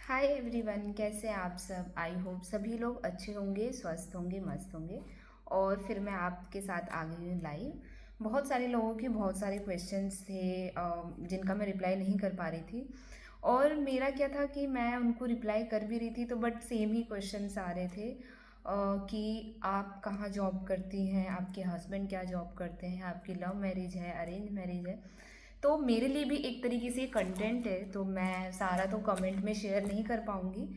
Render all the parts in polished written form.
Hi everyone, कैसे हैं आप सब। आई होप सभी लोग अच्छे होंगे, स्वस्थ होंगे, मस्त होंगे। और फिर मैं आपके साथ आ गई हूँ लाइव। बहुत सारे लोगों के बहुत सारे क्वेश्चंस थे जिनका मैं रिप्लाई नहीं कर पा रही थी। और मेरा क्या था कि मैं उनको रिप्लाई कर भी रही थी तो बट सेम ही क्वेश्चंस आ रहे थे कि आप कहाँ जॉब करती हैं, आपके हस्बैंड क्या जॉब करते हैं, आपकी लव मैरिज है, अरेंज मैरिज है। तो मेरे लिए भी एक तरीके से कंटेंट है, तो मैं सारा तो कमेंट में शेयर नहीं कर पाऊँगी।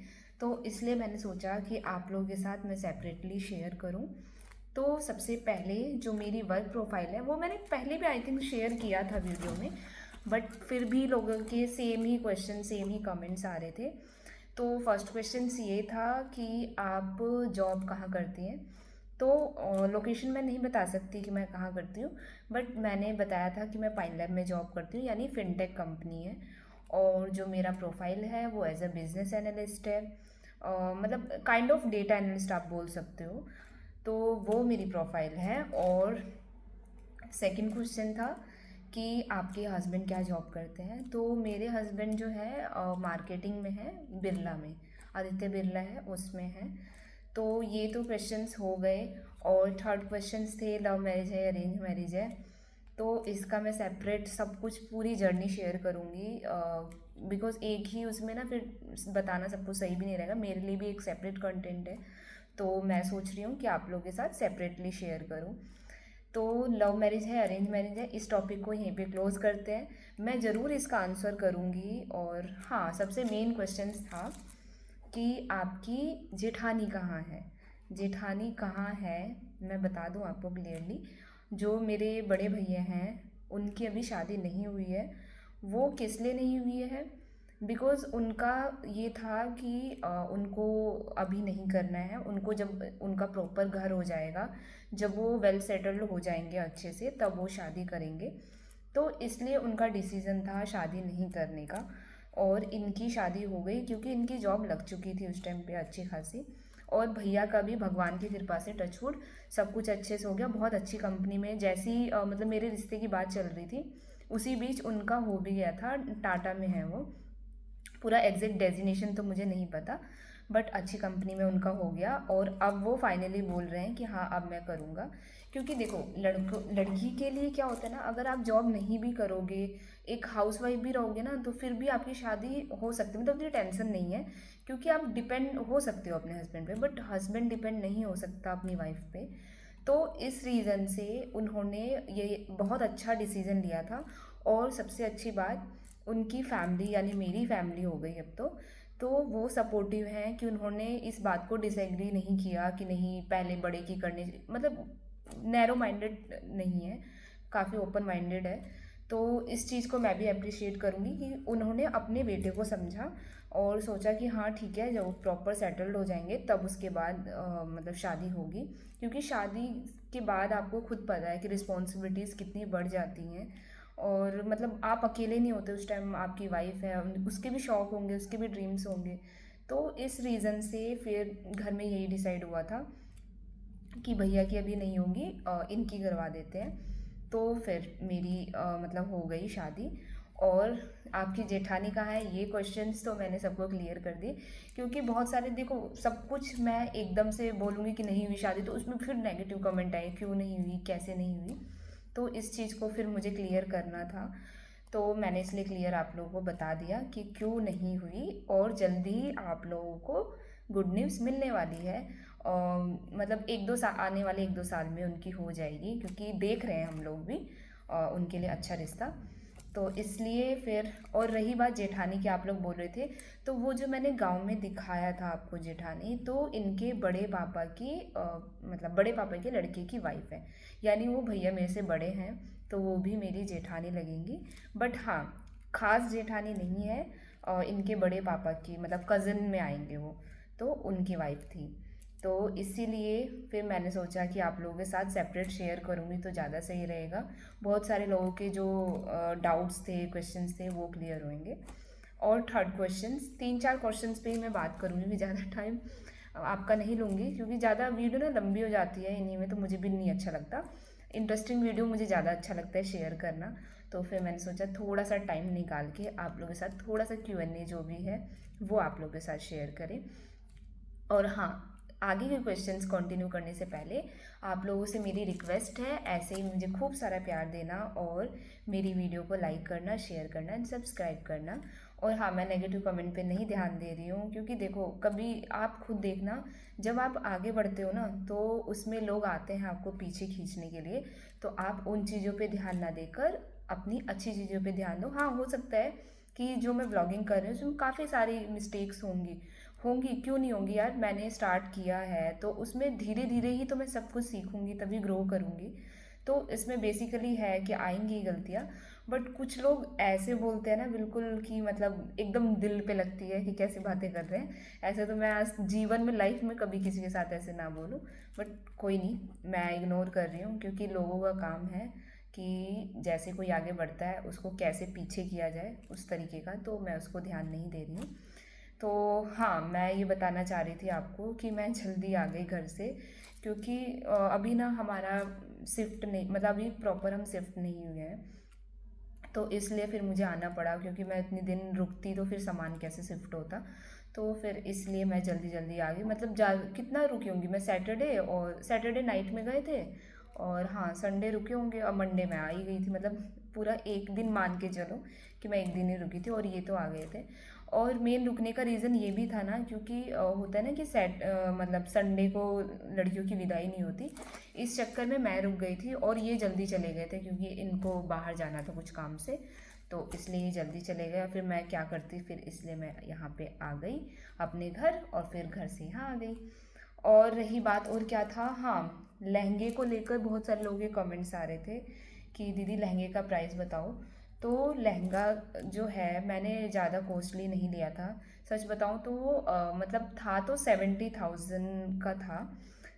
तो इसलिए मैंने सोचा कि आप लोगों के साथ मैं सेपरेटली शेयर करूँ। तो सबसे पहले जो मेरी वर्क प्रोफाइल है वो मैंने पहले भी आई थिंक शेयर किया था वीडियो में, बट फिर भी लोगों के सेम ही क्वेश्चन, सेम ही कमेंट्स आ रहे थे। तो फर्स्ट क्वेश्चन ये था कि आप जॉब कहाँ करती हैं। तो लोकेशन मैं नहीं बता सकती कि मैं कहाँ करती हूँ, बट मैंने बताया था कि मैं पाइन लैब में जॉब करती हूँ, यानी फिनटेक कंपनी है। और जो मेरा प्रोफाइल है वो एज अ बिजनेस एनालिस्ट है, मतलब काइंड ऑफ डेटा एनालिस्ट आप बोल सकते हो। तो वो मेरी प्रोफाइल है। और सेकंड क्वेश्चन था कि आपके हस्बैंड क्या जॉब करते हैं। तो मेरे हस्बैंड जो है मार्केटिंग में है, बिरला में, आदित्य बिरला है उसमें है। तो ये तो क्वेश्चंस हो गए। और थर्ड क्वेश्चंस थे लव मैरिज है, अरेंज मैरिज है। तो इसका मैं सेपरेट सब कुछ पूरी जर्नी शेयर करूँगी, बिकॉज एक ही उसमें ना फिर बताना सब कुछ सही भी नहीं रहेगा, मेरे लिए भी एक सेपरेट कंटेंट है। तो मैं सोच रही हूँ कि आप लोगों के साथ सेपरेटली शेयर करूँ। तो लव मैरिज है, अरेंज मैरिज है, इस टॉपिक को यहीं पे क्लोज करते हैं। मैं ज़रूर इसका आंसर करूँगी। और हाँ, सबसे मेन क्वेश्चन था कि आपकी जेठानी कहाँ है। जेठानी कहाँ है मैं बता दूँ आपको क्लियरली। जो मेरे बड़े भैया हैं उनकी अभी शादी नहीं हुई है। वो किस लिए नहीं हुई है, बिकॉज़ उनका ये था कि उनको अभी नहीं करना है, उनको जब उनका प्रॉपर घर हो जाएगा, जब वो वेल सेटल्ड हो जाएंगे अच्छे से, तब वो शादी करेंगे। तो इसलिए उनका डिसीज़न था शादी नहीं करने का। और इनकी शादी हो गई क्योंकि इनकी जॉब लग चुकी थी उस टाइम पे अच्छी खासी। और भैया का भी भगवान की कृपा से टचवुड सब कुछ अच्छे से हो गया, बहुत अच्छी कंपनी में। जैसी मतलब मेरे रिश्ते की बात चल रही थी उसी बीच उनका हो भी गया था, टाटा में है वो। पूरा एग्जैक्ट डेजिनेशन तो मुझे नहीं पता, बट अच्छी कंपनी में उनका हो गया। और अब वो फाइनली बोल रहे हैं कि हाँ अब मैं करूँगा। क्योंकि देखो, लड़कों लड़की के लिए क्या होता है ना, अगर आप जॉब नहीं भी करोगे, एक हाउसवाइफ भी रहोगे ना, तो फिर भी आपकी शादी हो सकती है, मतलब इतनी टेंशन नहीं है। क्योंकि आप डिपेंड हो सकते हो अपने हस्बैंड पे, बट हस्बैंड डिपेंड नहीं हो सकता अपनी वाइफ पे। तो इस रीज़न से उन्होंने ये बहुत अच्छा डिसीज़न लिया था। और सबसे अच्छी बात, उनकी फैमिली यानी मेरी फैमिली हो गई अब तो वो सपोर्टिव हैं कि उन्होंने इस बात को डिसएग्री नहीं किया कि नहीं पहले बड़े की करनी, मतलब नैरो माइंडेड नहीं है, काफ़ी ओपन माइंडेड है। तो इस चीज़ को मैं भी अप्रिशिएट करूँगी कि उन्होंने अपने बेटे को समझा और सोचा कि हाँ ठीक है, जब वो प्रॉपर सेटल्ड हो जाएंगे तब उसके बाद मतलब शादी होगी। क्योंकि शादी के बाद आपको खुद पता है कि रिस्पॉन्सिबिलिटीज़ कितनी बढ़ जाती हैं। और मतलब आप अकेले नहीं होते उस टाइम, आपकी वाइफ है, उसके भी शौक होंगे, उसके भी ड्रीम्स होंगे। तो इस रीज़न से फिर घर में यही डिसाइड हुआ था कि भैया की अभी नहीं होगी, इनकी करवा देते हैं। तो फिर मेरी मतलब हो गई शादी। और आपकी जेठानी कहाँ है, ये क्वेश्चंस तो मैंने सबको क्लियर कर दिए। क्योंकि बहुत सारे, देखो सब कुछ मैं एकदम से बोलूँगी कि नहीं हुई शादी तो उसमें फिर नेगेटिव कमेंट आए, क्यों नहीं हुई, कैसे नहीं हुई। तो इस चीज़ को फिर मुझे क्लियर करना था। तो मैंने इसलिए क्लियर आप लोगों को बता दिया कि क्यों नहीं हुई। और जल्दी ही आप लोगों को गुड न्यूज़ मिलने वाली है। मतलब एक दो साल, आने वाले एक दो साल में उनकी हो जाएगी, क्योंकि देख रहे हैं हम लोग भी उनके लिए अच्छा रिश्ता। तो इसलिए फिर, और रही बात जेठानी की, आप लोग बोल रहे थे, तो वो जो मैंने गांव में दिखाया था आपको जेठानी, तो इनके बड़े पापा की मतलब बड़े पापा के लड़के की वाइफ है। यानी वो भैया मेरे से बड़े हैं, तो वो भी मेरी जेठानी लगेंगी। बट हाँ, खास जेठानी नहीं है, इनके बड़े पापा की मतलब कज़न में आएंगे वो, तो उनकी वाइफ थी। तो इसीलिए फिर मैंने सोचा कि आप लोगों के साथ सेपरेट शेयर करूँगी तो ज़्यादा सही रहेगा। बहुत सारे लोगों के जो डाउट्स थे, क्वेश्चंस थे, वो क्लियर होंगे। और थर्ड क्वेश्चंस, तीन चार क्वेश्चंस पे ही मैं बात करूँगी, भी ज़्यादा टाइम आपका नहीं लूँगी, क्योंकि ज़्यादा वीडियो ना लंबी हो जाती है इन्हीं में, तो मुझे भी नहीं अच्छा लगता। इंटरेस्टिंग वीडियो मुझे ज़्यादा अच्छा लगता है शेयर करना। तो फिर मैंने सोचा थोड़ा सा टाइम निकाल के आप लोगों के साथ थोड़ा सा Q&A जो भी है वो आप लोगों के साथ शेयर करें। और हाँ, आगे के क्वेश्चंस कंटिन्यू करने से पहले आप लोगों से मेरी रिक्वेस्ट है ऐसे ही मुझे खूब सारा प्यार देना और मेरी वीडियो को लाइक करना, शेयर करना एंड सब्सक्राइब करना। और हाँ, मैं नेगेटिव कमेंट पे नहीं ध्यान दे रही हूँ, क्योंकि देखो कभी आप खुद देखना, जब आप आगे बढ़ते हो ना तो उसमें लोग आते हैं आपको पीछे खींचने के लिए, तो आप उन चीज़ों पे ध्यान ना देकर अपनी अच्छी चीज़ों पे ध्यान दो। हाँ, हो सकता है कि जो मैं ब्लॉगिंग कर रही हूँ उसमें काफ़ी सारी मिस्टेक्स होंगी, होंगी क्यों नहीं होंगी यार, मैंने स्टार्ट किया है तो उसमें धीरे धीरे ही तो मैं सब कुछ सीखूंगी, तभी ग्रो करूंगी। तो इसमें बेसिकली है कि आएंगी गलतियाँ, बट कुछ लोग ऐसे बोलते हैं ना बिल्कुल कि मतलब एकदम दिल पे लगती है कि कैसी बातें कर रहे हैं। ऐसे तो मैं आज जीवन में, लाइफ में कभी किसी के साथ ऐसे ना बोलूँ, बट कोई नहीं, मैं इग्नोर कर रही हूँ क्योंकि लोगों का काम है कि जैसे कोई आगे बढ़ता है उसको कैसे पीछे किया जाए उस तरीके का, तो मैं उसको ध्यान नहीं दे रही हूँ। तो हाँ, मैं ये बताना चाह रही थी आपको कि मैं जल्दी आ गई घर से, क्योंकि अभी ना हमारा शिफ्ट नहीं, मतलब अभी प्रॉपर हम शिफ्ट नहीं हुए हैं, तो इसलिए फिर मुझे आना पड़ा, क्योंकि मैं इतने दिन रुकती तो फिर सामान कैसे शिफ्ट होता। तो फिर इसलिए मैं जल्दी जल्दी आ गई, मतलब कितना रुकी होंगी मैं, सैटरडे, और सैटरडे नाइट में गए थे, और हाँ संडे रुके होंगे और मंडे में आ ही गई थी, मतलब पूरा एक दिन मान के चलो कि मैं एक दिन ही रुकी थी और ये तो आ गए थे। और मेन रुकने का रीज़न ये भी था ना, क्योंकि होता है ना कि मतलब संडे को लड़कियों की विदाई नहीं होती, इस चक्कर में मैं रुक गई थी और ये जल्दी चले गए थे क्योंकि इनको बाहर जाना था कुछ काम से, तो इसलिए ये जल्दी चले गए। फिर मैं क्या करती, फिर इसलिए मैं यहाँ पे आ गई अपने घर और फिर घर से यहाँ आ गई। और रही बात और क्या था, हाँ, लहंगे को लेकर बहुत सारे लोगों के कमेंट्स आ रहे थे कि दीदी लहंगे का प्राइस बताओ। तो लहंगा जो है मैंने ज़्यादा कॉस्टली नहीं लिया था, सच बताऊँ तो मतलब था तो 70,000 का था,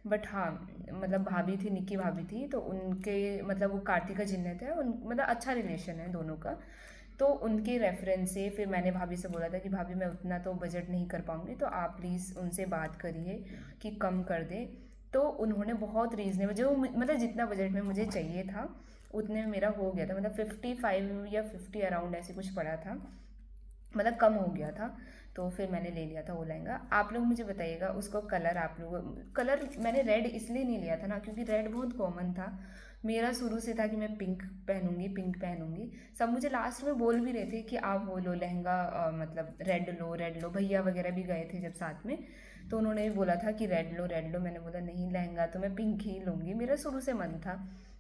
बट हाँ, मतलब भाभी थी, निक्की भाभी थी, तो उनके मतलब वो कार्तिका जिन्नत थे, उन मतलब अच्छा रिलेशन है दोनों का, तो उनके रेफरेंस से फिर मैंने भाभी से बोला था कि भाभी मैं उतना तो बजट नहीं कर पाऊँगी, तो आप प्लीज़ उनसे बात करिए कि कम कर दे। तो उन्होंने बहुत रीज़नेबल, जो मतलब जितना बजट में मुझे चाहिए था उतने में मेरा हो गया था, मतलब 55 या 50 अराउंड ऐसे कुछ पड़ा था, मतलब कम हो गया था। तो फिर मैंने ले लिया था वो लहंगा। आप लोग मुझे बताइएगा उसको कलर, आप लोग कलर, मैंने रेड इसलिए नहीं लिया था ना क्योंकि रेड बहुत कॉमन था, मेरा शुरू से था कि मैं पिंक पहनूंगी, पिंक पहनूंगी। सब मुझे लास्ट में बोल भी रहे थे कि आप वो लो लहंगा, मतलब रेड लो, रेड लो, भैया वगैरह भी गए थे जब साथ में, तो उन्होंने भी बोला था कि रेड लो, रेड लो। मैंने बोला नहीं, लहंगा तो मैं पिंक ही लूँगी, मेरा शुरू से मन था,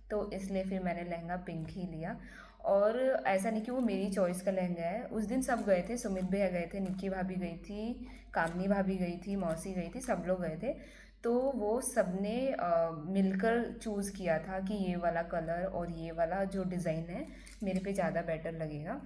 तो इसलिए फिर मैंने लहंगा पिंक ही लिया। और ऐसा नहीं कि वो मेरी चॉइस का लहंगा है, उस दिन सब गए थे, सुमित भैया गए थे, निक्की भाभी गई थी, कामनी भाभी गई थी, मौसी गई थी, सब लोग गए थे, तो वो सबने मिलकर चूज़ किया था कि ये वाला कलर और ये वाला जो डिज़ाइन है मेरे पे ज़्यादा बेटर लगेगा,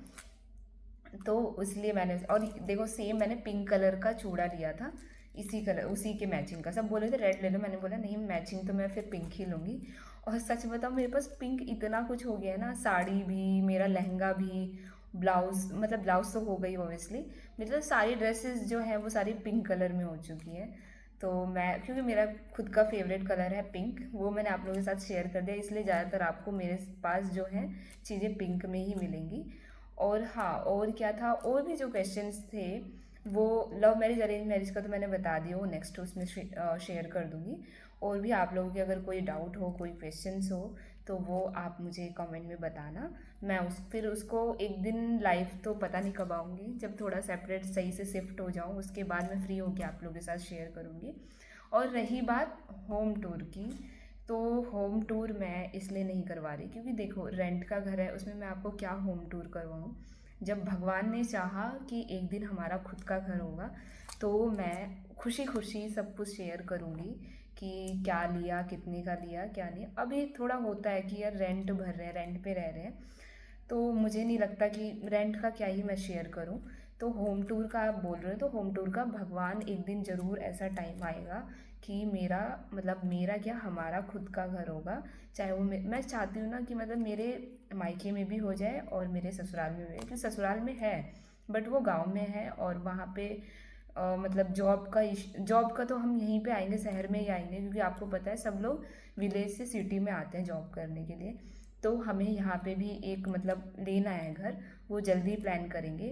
तो इसलिए मैंने, और देखो सेम मैंने पिंक कलर का चूड़ा लिया था, इसी कलर उसी के मैचिंग का। सब बोले थे रेड ले लो, मैंने बोला नहीं मैचिंग तो मैं फिर पिंक ही लूँगी। और सच बताऊँ मेरे पास पिंक इतना कुछ हो गया है ना, साड़ी भी, मेरा लहंगा भी, ब्लाउज़, मतलब ब्लाउज़ तो हो गई ओबियसली, मतलब सारी ड्रेसेस जो हैं वो सारी पिंक कलर में हो चुकी हैं। तो मैं, क्योंकि मेरा खुद का फेवरेट कलर है पिंक, वो मैंने आप लोगों के साथ शेयर कर दिया, इसलिए ज़्यादातर आपको मेरे पास जो है चीज़ें पिंक में ही मिलेंगी। और हाँ, और क्या था, और भी जो क्वेश्चंस थे वो लव मैरिज अरेंज मैरिज का तो मैंने बता दिया, वो नेक्स्ट उसमें शेयर कर दूँगी। और भी आप लोगों के अगर कोई डाउट हो, कोई क्वेश्चंस हो, तो वो आप मुझे कमेंट में बताना, मैं फिर उसको एक दिन लाइव तो पता नहीं कब आऊँगी, जब थोड़ा सेपरेट सही से शिफ्ट हो जाऊँ उसके बाद मैं फ्री होकर आप लोगों के साथ शेयर करूँगी। और रही बात होम टूर की, तो होम टूर मैं इसलिए नहीं करवा रही क्योंकि देखो रेंट का घर है, उसमें मैं आपको क्या होम टूर करवाऊँ। जब भगवान ने चाहा कि एक दिन हमारा खुद का घर होगा, तो मैं खुशी खुशी सब कुछ शेयर करूँगी कि क्या लिया, कितने का लिया, क्या नहीं। अभी थोड़ा होता है कि यार रेंट भर रहे हैं, रेंट पे रह रहे हैं, तो मुझे नहीं लगता कि रेंट का क्या ही मैं शेयर करूं। तो होम टूर का आप बोल रहे हो, तो होम टूर का भगवान एक दिन ज़रूर ऐसा टाइम आएगा कि मेरा, मतलब मेरा क्या, हमारा खुद का घर होगा। चाहे वो मैं चाहती हूँ ना कि मतलब मेरे मायके में भी हो जाए और मेरे ससुराल में भी, क्योंकि ससुराल में है बट वो गांव में है, और वहाँ पे मतलब जॉब का तो हम यहीं पे आएंगे, शहर में ही आएंगे, क्योंकि आपको पता है सब लोग विलेज से सिटी में आते हैं जॉब करने के लिए। तो हमें यहाँ पे भी एक मतलब लेना है घर, वो जल्दी प्लान करेंगे।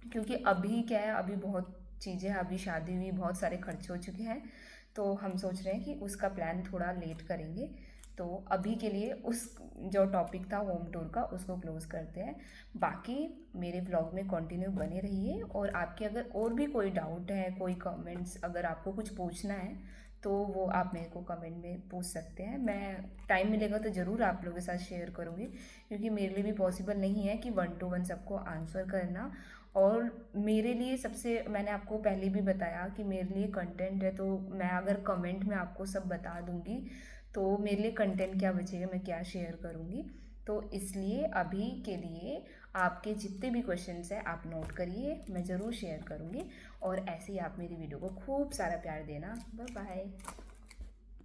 क्योंकि अभी क्या है, अभी बहुत चीज़ें हैं, अभी शादी हुई, बहुत सारे खर्चे हो चुके हैं, तो हम सोच रहे हैं कि उसका प्लान थोड़ा लेट करेंगे। तो अभी के लिए उस जो टॉपिक था होम टूर का, उसको क्लोज करते हैं। बाकी मेरे ब्लॉग में कंटिन्यू बने रहिए, और आपके अगर और भी कोई डाउट है, कोई कमेंट्स, अगर आपको कुछ पूछना है तो वो आप मेरे को कमेंट में पूछ सकते हैं। मैं टाइम मिलेगा तो ज़रूर आप लोगों के साथ शेयर करूँगी, क्योंकि मेरे लिए भी पॉसिबल नहीं है कि 1 to 1 सबको आंसर करना। और मेरे लिए सबसे, मैंने आपको पहले भी बताया कि मेरे लिए कंटेंट है, तो मैं अगर कमेंट में आपको सब बता दूंगी तो मेरे लिए कंटेंट क्या बचेगा, मैं क्या शेयर करूंगी। तो इसलिए अभी के लिए आपके जितने भी क्वेश्चंस हैं आप नोट करिए, मैं ज़रूर शेयर करूंगी। और ऐसे ही आप मेरी वीडियो को खूब सारा प्यार देना। Bye bye.